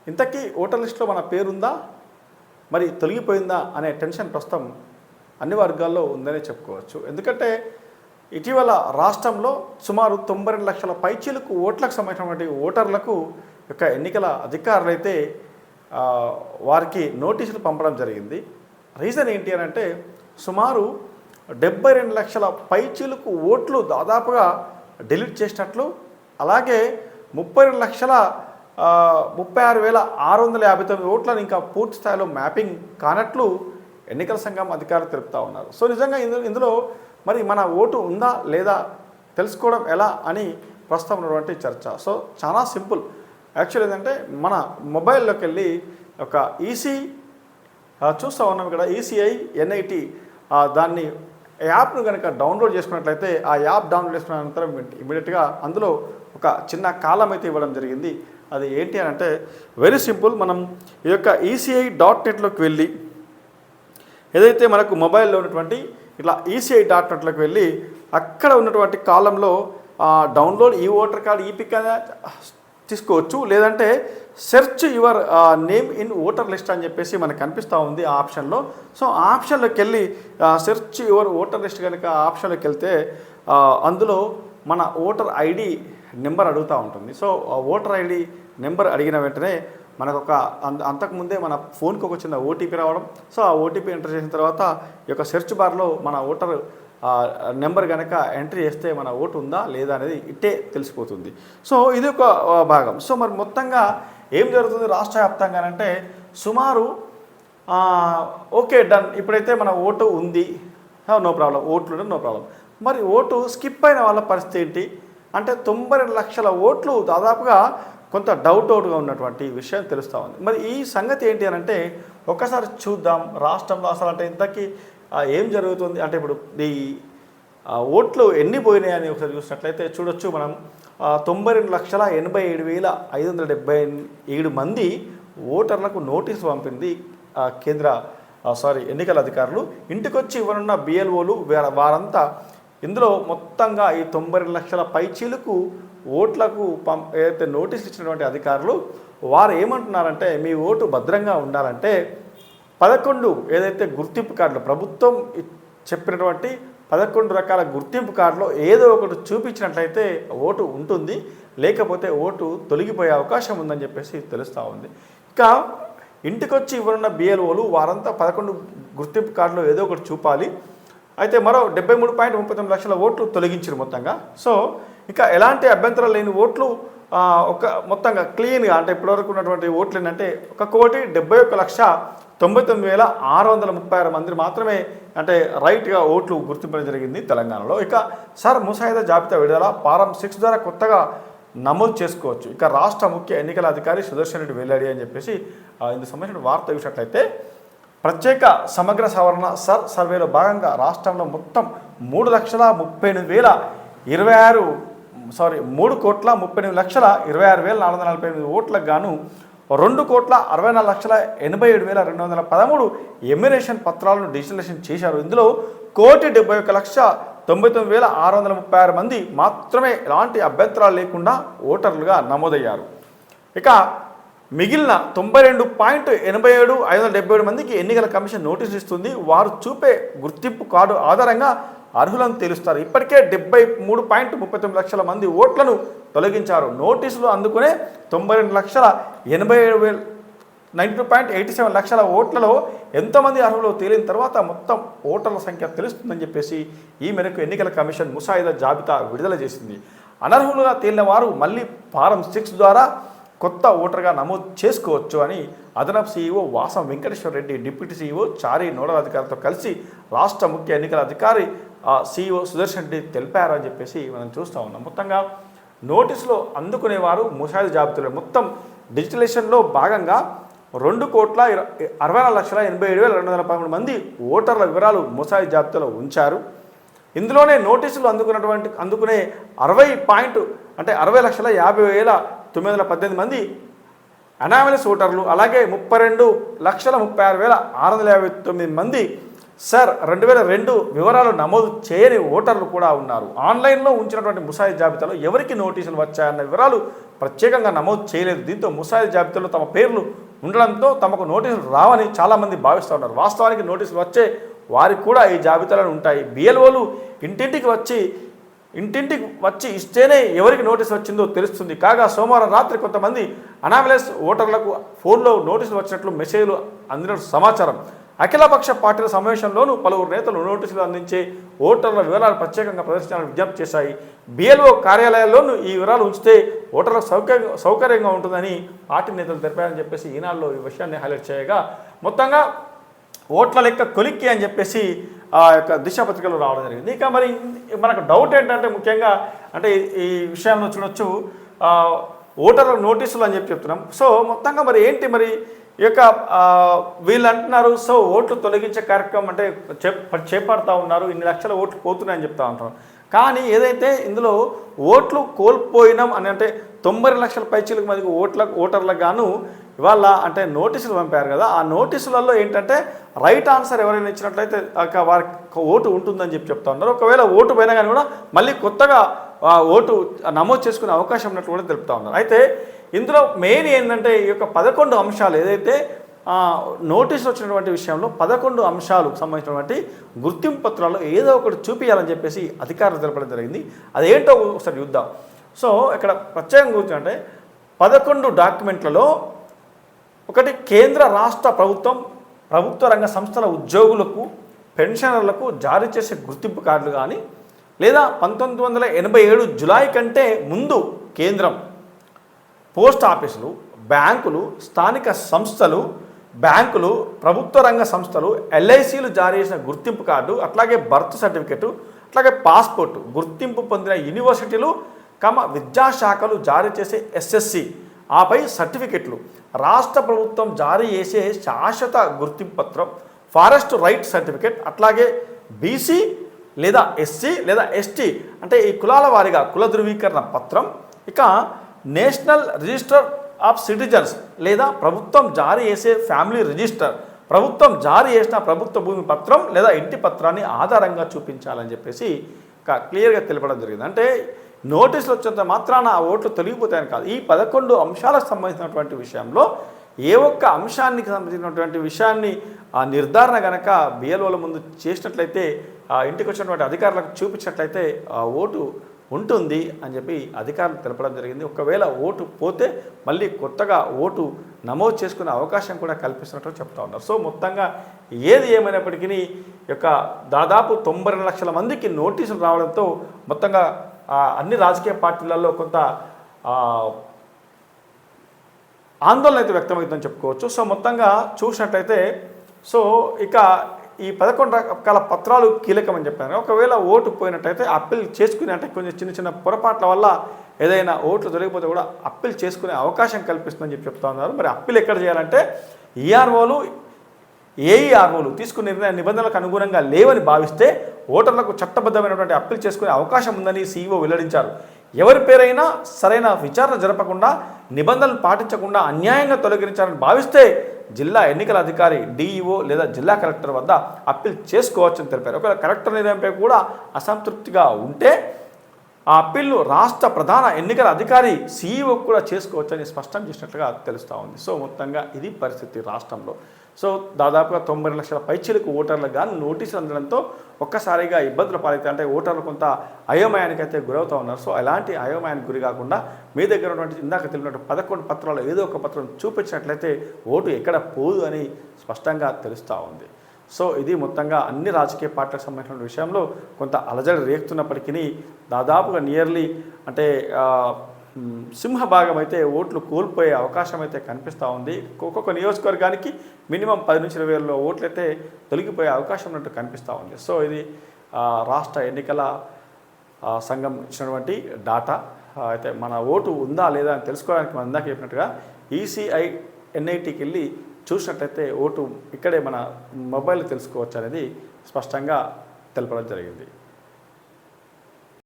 ఇంతకీ ఓటర్ లిస్టులో మన పేరుందా, మరి తొలగిపోయిందా అనే టెన్షన్ ప్రస్తుతం అన్ని వర్గాల్లో ఉందనే చెప్పుకోవచ్చు. ఎందుకంటే ఇటీవల రాష్ట్రంలో సుమారు 92 లక్షల పైచీలకు ఓట్లకు సంబంధించినటువంటి ఓటర్లకు యొక్క ఎన్నికల అధికారులు అయితే వారికి నోటీసులు పంపడం జరిగింది. రీజన్ ఏంటి అని అంటే సుమారు 72 లక్షల పైచీలకు ఓట్లు దాదాపుగా డిలీట్ చేసినట్లు, అలాగే 36,659 ఓట్లను ఇంకా పూర్తి స్థాయిలో మ్యాపింగ్ కానట్లు ఎన్నికల సంఘం అధికారులు తెలుపుతూ ఉన్నారు. సో నిజంగా ఇందులో మరి మన ఓటు ఉందా లేదా తెలుసుకోవడం ఎలా అని ప్రస్తుతం ఉన్నటువంటి చర్చ. సో చాలా సింపుల్. యాక్చువల్ ఏంటంటే మన మొబైల్లోకి వెళ్ళి ఒక ఈసీ చూస్తూ ఉన్నాం ఇక్కడ, ఈసీఐ ఎన్ఐటి దాన్ని యాప్ను కనుక డౌన్లోడ్ చేసుకున్నట్లయితే ఆ యాప్ డౌన్లోడ్ చేసుకున్న అనంతరం ఇమీడియట్గా అందులో ఒక చిన్న కాలం అయితే ఇవ్వడం జరిగింది. అది ఏంటి అని అంటే వెరీ సింపుల్. మనం ఈ యొక్క ECI.netలోకి వెళ్ళి ఏదైతే మనకు మొబైల్లో ఉన్నటువంటి ఇట్లా ECI.netలోకి వెళ్ళి అక్కడ ఉన్నటువంటి కాలంలో డౌన్లోడ్ ఈ ఓటర్ కార్డ్ ఈపిక్ తీసుకోవచ్చు, లేదంటే search your name in voter list అని చెప్పేసి మనకు కనిపిస్తూ ఉంది ఆ ఆప్షన్లో. సో ఆ ఆప్షన్లోకి వెళ్ళి సెర్చ్ యువర్ ఓటర్ లిస్ట్ కనుక ఆ ఆప్షన్లోకి వెళ్తే అందులో మన ఓటర్ ఐడి నెంబర్ అడుగుతూ ఉంటుంది. సో ఓటర్ ఐడి నెంబర్ అడిగిన వెంటనే మనకు అంతకుముందే మన ఫోన్కి ఒక చిన్న ఓటీపీ రావడం. సో ఆ ఓటీపీ ఎంటర్ చేసిన తర్వాత ఈ యొక్క సెర్చ్ బార్లో మన ఓటర్ నెంబర్ కనుక ఎంట్రీ చేస్తే మన ఓటు ఉందా లేదా అనేది ఇట్టే తెలిసిపోతుంది. సో ఇది ఒక భాగం. సో మరి మొత్తంగా ఏం జరుగుతుంది రాష్ట్ర వ్యాప్తంగానంటే సుమారు ఓకే డన్, ఇప్పుడైతే మన ఓటు ఉంది, నో ప్రాబ్లం, ఓట్లు నో ప్రాబ్లం. మరి ఓటు స్కిప్ అయిన వాళ్ళ పరిస్థితి ఏంటి అంటే 92 లక్షల ఓట్లు దాదాపుగా కొంత డౌట్గా ఉన్నటువంటి విషయం తెలుస్తూ ఉంది. మరి ఈ సంగతి ఏంటి అని అంటే ఒక్కసారి చూద్దాం రాష్ట్రంలో అసలు అంటే ఇంతకీ ఏం జరుగుతుంది అంటే ఇప్పుడు ఈ ఓట్లు ఎన్ని పోయినాయని ఒకసారి చూసినట్లయితే చూడొచ్చు మనం. 92,87,577 మంది ఓటర్లకు నోటీసు పంపింది ఎన్నికల అధికారులు. ఇంటికొచ్చి ఇవ్వనున్న BLOలు వారంతా ఇందులో మొత్తంగా ఈ 92 లక్షల పైచీలకు ఓట్లకు ఏదైతే నోటీసులు ఇచ్చినటువంటి అధికారులు వారు ఏమంటున్నారంటే మీ ఓటు భద్రంగా ఉండాలంటే 11 ఏదైతే గుర్తింపు కార్డులు ప్రభుత్వం చెప్పినటువంటి 11 రకాల గుర్తింపు కార్డులో ఏదో ఒకటి చూపించినట్లయితే ఓటు ఉంటుంది, లేకపోతే ఓటు తొలగిపోయే అవకాశం ఉందని చెప్పేసి తెలుస్తూ ఉంది. ఇంకా ఇంటికొచ్చి ఇవ్వనున్న BLOలు వారంతా 11 గుర్తింపు కార్డులో ఏదో ఒకటి చూపాలి. అయితే మరో 73.39 లక్షల ఓట్లు తొలగించారు మొత్తంగా. సో ఇంకా ఎలాంటి అభ్యంతరం లేని ఓట్లు మొత్తంగా క్లీన్గా అంటే ఇప్పటివరకు ఉన్నటువంటి ఓట్లు ఏంటంటే 1,71,99,636 మంది మాత్రమే అంటే రైట్గా ఓట్లు గుర్తింపడం జరిగింది తెలంగాణలో. ఇక ముసాయిదా జాబితా విడుదల ఫారం 6 ద్వారా కొత్తగా నమోదు చేసుకోవచ్చు. ఇక రాష్ట్ర ముఖ్య ఎన్నికల అధికారి సుదర్శన్ రెడ్డి వెల్లడి అని చెప్పేసి ఇందుకు సంబంధించిన వార్త చూసినట్లయితే ప్రత్యేక సమగ్ర సవరణ సర్వేలో భాగంగా రాష్ట్రంలో మొత్తం 3,38,448,448 ఓట్లకు గాను 2,64,87,213 ఎమ్యునేషన్ పత్రాలను డిజిటలైజేషన్ చేశారు. ఇందులో 1,71,99,636 మంది మాత్రమే ఎలాంటి అభ్యంతరాలు లేకుండా ఓటర్లుగా నమోదయ్యారు. ఇక మిగిలిన 92.87,577 మందికి ఎన్నికల కమిషన్ నోటీసులు ఇస్తుంది. వారు చూపే గుర్తింపు కార్డు ఆధారంగా అర్హులను తెలుస్తారు. ఇప్పటికే 73.39 లక్షల మంది ఓట్లను తొలగించారు. నోటీసులు అందుకునే 92,87 లక్షల ఓట్లలో ఎంతమంది అర్హులు తేలిన తర్వాత మొత్తం ఓటర్ల సంఖ్య తెలుస్తుందని చెప్పేసి ఈ మేరకు ఎన్నికల కమిషన్ ముసాయిదా జాబితా విడుదల చేసింది. అనర్హులుగా తేలిన వారు మళ్ళీ ఫారం 6 ద్వారా కొత్త ఓటర్గా నమోదు చేసుకోవచ్చు అని అదనపు CEO వాసం వెంకటేశ్వర రెడ్డి, డిప్యూటీ CEO చారి నోడల్ అధికారులతో కలిసి రాష్ట్ర ముఖ్య ఎన్నికల అధికారి CEO సుదర్శన్ రెడ్డి తెలిపారు అని చెప్పేసి మనం చూస్తూ ఉన్నాం. మొత్తంగా నోటీసులో అందుకునేవారు ముసాయిదా జాబితాలో మొత్తం డిజిటలైజేషన్లో భాగంగా 2,64,87,213 మంది ఓటర్ల వివరాలు ముసాయిదా జాబితాలో ఉంచారు. ఇందులోనే నోటీసులు అందుకునే 60,50,918 మంది అనామలస్ ఓటర్లు, అలాగే 32,36,659 మంది సార్ 2002 వివరాలు నమోదు చేయని ఓటర్లు కూడా ఉన్నారు. ఆన్లైన్లో ఉంచినటువంటి ముసాయిదా జాబితాలో ఎవరికి నోటీసులు వచ్చాయన్న వివరాలు ప్రత్యేకంగా నమోదు చేయలేదు. దీంతో ముసాయిదా జాబితాలో తమ పేర్లు ఉండడంతో తమకు నోటీసులు రావని చాలామంది భావిస్తూ ఉన్నారు. వాస్తవానికి నోటీసులు వచ్చే వారికి కూడా ఈ జాబితాలో ఉంటాయి. బిఎల్ఓలు ఇంటింటికి వచ్చి ఇస్తేనే ఎవరికి నోటీసు వచ్చిందో తెలుస్తుంది. కాగా సోమవారం రాత్రి కొంతమంది అనామలస్ ఓటర్లకు ఫోన్లో నోటీసులు వచ్చినట్లు మెసేజ్లు అందినట్లు సమాచారం. అఖిలపక్ష పార్టీల సమావేశంలోనూ పలువురు నేతలు నోటీసులు అందించే ఓటర్ల వివరాలు ప్రత్యేకంగా ప్రదర్శించాలని విజ్ఞప్తి చేశాయి. బిఎల్ఓ కార్యాలయాల్లోనూ ఈ వివరాలు ఉంచితే ఓటర్లకు సౌకర్యంగా ఉంటుందని పార్టీ నేతలు తెలిపారని చెప్పేసి ఈనాడులో ఈ విషయాన్ని హైలైట్ చేయగా, మొత్తంగా ఓట్ల లెక్క కొలిక్కి అని చెప్పేసి ఆ యొక్క దిశ పత్రికలు రావడం జరిగింది. ఇక మరి మనకు డౌట్ ఏంటంటే ముఖ్యంగా అంటే ఈ విషయంలో చూడొచ్చు ఓటర్ల నోటీసులు అని చెప్తున్నాం. సో మొత్తంగా మరి ఏంటి మరి ఈ యొక్క వీళ్ళు అంటున్నారు, సో ఓట్లు తొలగించే కార్యక్రమం అంటే చేపడతా ఉన్నారు, ఇన్ని లక్షల ఓట్లు పోతున్నాయని చెప్తా ఉంటారు. కానీ ఏదైతే ఇందులో ఓట్లు కోల్పోయినాం అని అంటే 90 లక్షల పైచీలకు మందికి ఓటర్లకు గాను ఇవాళ అంటే నోటీసులు పంపారు కదా, ఆ నోటీసులలో ఏంటంటే రైట్ ఆన్సర్ ఎవరైనా ఇచ్చినట్లయితే వారికి ఓటు ఉంటుందని చెప్తా ఉన్నారు. ఒకవేళ ఓటు పోయినా కానీ కూడా మళ్ళీ కొత్తగా ఓటు నమోదు చేసుకునే అవకాశం ఉన్నట్లు కూడా తెలుపుతా ఉన్నారు. అయితే ఇందులో మెయిన్ ఏంటంటే ఈ యొక్క 11 అంశాలు ఏదైతే నోటీసులు వచ్చినటువంటి విషయంలో 11 అంశాలకు సంబంధించినటువంటి గుర్తింపు పత్రాలు ఏదో ఒకటి చూపించాలని చెప్పేసి అధికారులు తెలపడం జరిగింది. అదేంటో ఒకసారి చూద్దాం. సో ఇక్కడ ప్రత్యేకంగా కూర్చుంటే 11 డాక్యుమెంట్లలో ఒకటి కేంద్ర రాష్ట్ర ప్రభుత్వ రంగ సంస్థల ఉద్యోగులకు పెన్షనర్లకు జారీ చేసే గుర్తింపు కార్డులు కానీ లేదా 1987 జులై కంటే ముందు కేంద్రం పోస్ట్ ఆఫీసులు, బ్యాంకులు, స్థానిక సంస్థలు, బ్యాంకులు, ప్రభుత్వ రంగ సంస్థలు, ఎల్ఐసీలు జారీ చేసిన గుర్తింపు కార్డు, అట్లాగే బర్త్ సర్టిఫికెట్, అట్లాగే పాస్పోర్టు, గుర్తింపు పొందిన యూనివర్సిటీలు విద్యాశాఖలు జారీ చేసే ఎస్ఎస్సి, ఆపై సర్టిఫికెట్లు, రాష్ట్ర ప్రభుత్వం జారీ చేసే శాశ్వత గుర్తింపు పత్రం, ఫారెస్ట్ రైట్ సర్టిఫికెట్, అట్లాగే బీసీ లేదా ఎస్సీ లేదా ఎస్టీ అంటే ఈ కులాల వారీగా కుల ధృవీకరణ పత్రం, ఇక నేషనల్ రిజిస్టర్ ఆఫ్ సిటిజన్స్ లేదా ప్రభుత్వం జారీ చేసే ఫ్యామిలీ రిజిస్టర్, ప్రభుత్వం జారీ చేసిన ప్రభుత్వ భూమి పత్రం లేదా ఇంటి పత్రాన్ని ఆధారంగా చూపించాలని చెప్పేసి క్లియర్గా తెలపడం జరిగింది. అంటే నోటీసులు వచ్చేంత మాత్రాన ఆ ఓట్లు తొలగిపోతాయని కాదు, ఈ 11 అంశాలకు సంబంధించినటువంటి విషయంలో ఏ ఒక్క అంశానికి సంబంధించినటువంటి విషయాన్ని ఆ నిర్ధారణ కనుక బిఎల్ఓల ముందు చేసినట్లయితే ఇంటికి వచ్చినటువంటి అధికారులకు చూపించినట్లయితే ఆ ఓటు ఉంటుంది అని చెప్పి అధికారులు తెలపడం జరిగింది. ఒకవేళ ఓటు పోతే మళ్ళీ కొత్తగా ఓటు నమోదు చేసుకునే అవకాశం కూడా కల్పిస్తున్నట్టు చెప్తా ఉన్నారు. సో మొత్తంగా ఏది ఏమైనప్పటికీ యొక్క దాదాపు 90 లక్షల మందికి నోటీసులు రావడంతో మొత్తంగా అన్ని రాజకీయ పార్టీలలో కొంత ఆందోళన అయితే వ్యక్తమవుతుందని చెప్పుకోవచ్చు. సో మొత్తంగా చూసినట్టయితే సో ఇక ఈ 11 రకాల పత్రాలు కీలకమని చెప్పాను. ఒకవేళ ఓటు పోయినట్టయితే అప్పీల్ చేసుకుని అంటే కొంచెం చిన్న పొరపాట్ల వల్ల ఏదైనా ఓట్లు తొలగిపోతే కూడా అప్పీల్ చేసుకునే అవకాశం కల్పిస్తుందని చెప్తా ఉన్నారు. మరి అప్పీల్ ఎక్కడ చేయాలంటే ఈఆర్ఓలు ఏఈఆర్ఓలు తీసుకునే నిబంధనలకు అనుగుణంగా లేవని భావిస్తే ఓటర్లకు చట్టబద్ధమైనటువంటి అప్పీల్ చేసుకునే అవకాశం ఉందని సీఈఓ వెల్లడించారు. ఎవరి పేరైనా సరైన విచారణ జరపకుండా నిబంధనలు పాటించకుండా అన్యాయంగా తొలగించాలని భావిస్తే జిల్లా ఎన్నికల అధికారి డిఈఓ లేదా జిల్లా కలెక్టర్ వద్ద అప్పీల్ చేసుకోవచ్చని తెలిపారు. ఒకవేళ కలెక్టర్ నిర్ణయంపై కూడా అసంతృప్తిగా ఉంటే ఆ అప్పీల్ను రాష్ట్ర ప్రధాన ఎన్నికల అధికారి సీఈఓ కూడా చేసుకోవచ్చని స్పష్టం చేసినట్లుగా తెలుస్తూ ఉంది. సో మొత్తంగా ఇది పరిస్థితి రాష్ట్రంలో. సో దాదాపుగా 90 లక్షల పైచీలకు ఓటర్లకు కానీ నోటీసులు అందడంతో ఒక్కసారిగా ఇబ్బందులు పాలైతే అంటే ఓటర్లు కొంత అయోమయానికి అయితే గురవుతూ ఉన్నారు. సో అలాంటి అయోమయానికి గురి కాకుండా మీ దగ్గర ఉన్నటువంటి ఇందాక తెలిపినట్టు 11 పత్రాలు ఏదో ఒక పత్రం చూపించినట్లయితే ఓటు ఎక్కడ పోదు అని స్పష్టంగా తెలుస్తూ ఉంది. సో ఇది మొత్తంగా అన్ని రాజకీయ పార్టీలకు సంబంధించిన విషయంలో కొంత అలజడి రేగుతున్నప్పటికీ దాదాపుగా నియర్లీ అంటే సింహభాగం అయితే ఓట్లు కోల్పోయే అవకాశం అయితే కనిపిస్తూ ఉంది. ఒక్కొక్క నియోజకవర్గానికి మినిమం 10 నుంచి 20 వేల ఓట్లు అయితే తొలగిపోయే అవకాశం ఉన్నట్టు కనిపిస్తూ ఉంది. సో ఇది రాష్ట్ర ఎన్నికల సంఘం ఇచ్చినటువంటి డాటా. అయితే మన ఓటు ఉందా లేదా అని తెలుసుకోవడానికి మనం ఇందాక చెప్పినట్టుగా ఈసీఐ ఎన్ఐటీకి వెళ్ళి చూసినట్లయితే ఓటు ఇక్కడే మన మొబైల్ తెలుసుకోవచ్చు అనేది స్పష్టంగా తెలపడం జరిగింది.